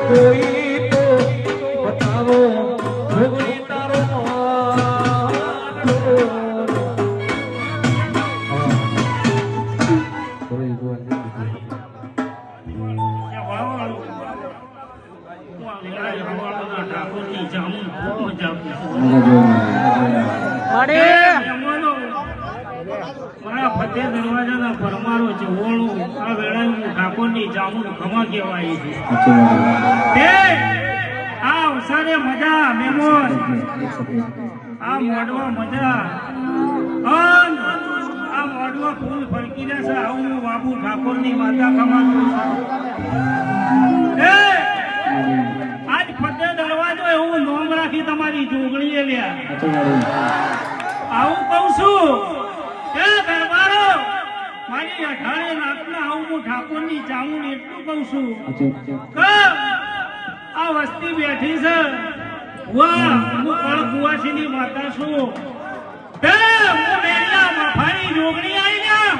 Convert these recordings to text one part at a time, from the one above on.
કોઈ તો બતાવો જોગણી તારો મારા ફતેહ દરવાજાના પરમારો ચવોણું આ વેળાનું ઠાકોરની જામુન ખમા કહેવાય છે આ અવસરે મજા મેમોન આ મોડવા મજા આ મોડવા ફૂલ ફરકી છે આવું બાબુ ઠાકોરની માતા ખમાનું આજ ફતેહ દરવાજો એવું નોમ રાખી તમારી જોગણીએ લ્યા આવું કહું છું એ દરબારો મારી 18 લાખના આવું હું ઠાકોરની જામુન એટલું કહું છું કે આ વસ્તી બેઠી છે વાહ હું કળ કુવાસીની માતા છું તે હું મેલા મફાની જોગણી આવી ગયા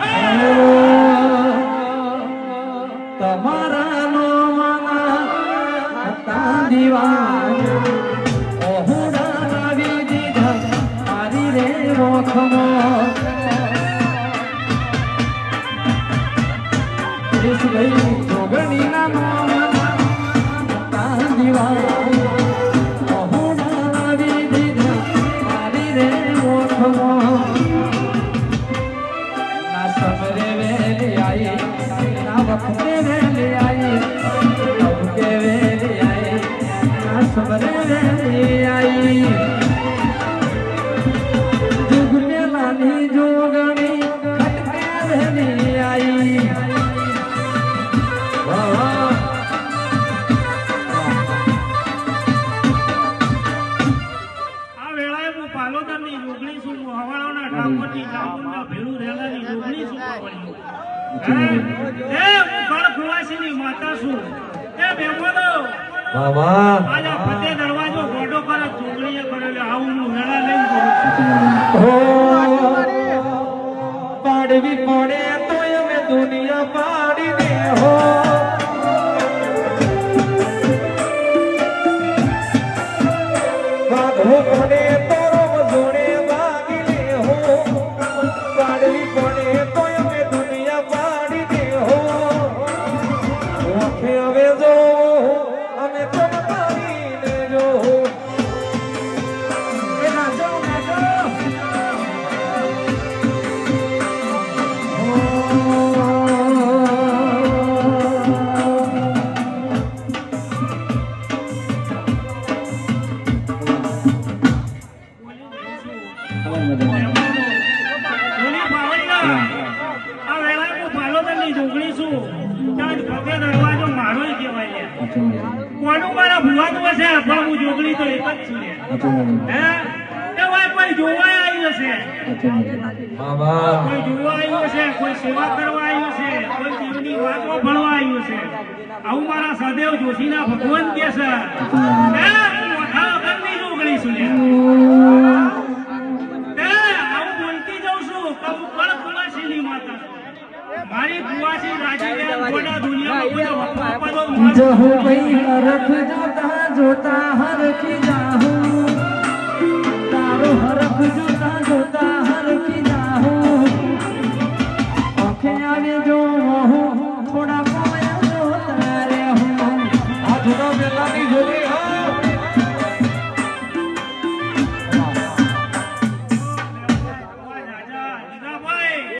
તમારા નો માના તાંદીવા ઓહુડા લાવી દીધા મારી રે રોખમાં જોગણી ના માના તાંદીવા ઓહુડા લાવી દીધા મારી રે રોખમાં ના સમરે વેલી આઈ ના વખતે વેલી આઈ નવકે વેલી આઈ ના સમરે વેલી આઈ જુગને લાની જોગણી ખટકે વેલી આઈ આ વેળાએ હું પાલોદરની જોગણી છું હવાળાના ઠાકોરની જામુનના ભેળું રહેલાની જોગણી છું એ હું કળ કુવાસીની માતા છું એ બેમોનો આજા ફતેહ દરવાજો ગોડો કરે જોગણીએ કરેલો આવું હું વેળા લઈને કરું પાડવી પડે તો અમે દુનિયા પાડી દે હો વાઘો પડે તો જોડે વાગી લે હો પાડવી પડે તો અમે દુનિયા પાડી દે હો ઓખે હવે જો અમે ચમકાવીને જો એ નાચો નાચો મારા ભુવાનું હશે પણ હું જોગણી તો એક જ છું કોઈ જોવા આવ્યું હશે કોઈ જોવા આવ્યું હશે કોઈ સેવા કરવા આવ્યું છે કોઈ જીવની વાતો ભણવા આવ્યું છે આવું મારા સદેવ જોશીના ભગવાન કે છે જોગણી છું આવું બોલતી જાઉં છું કે હું કળ કુવાસીની માતા મારી કુવાસી રાજી ગોડા દુનિયામાં જહુ ભાઈ હરખ જોતા જોતા હરખી જાહું તારો હરખ જોતા જોતા હરખી જાહું ઓખે આવે જો હું થોડા પાયા જોતા રે હું આ થોડા પેલાની જોડી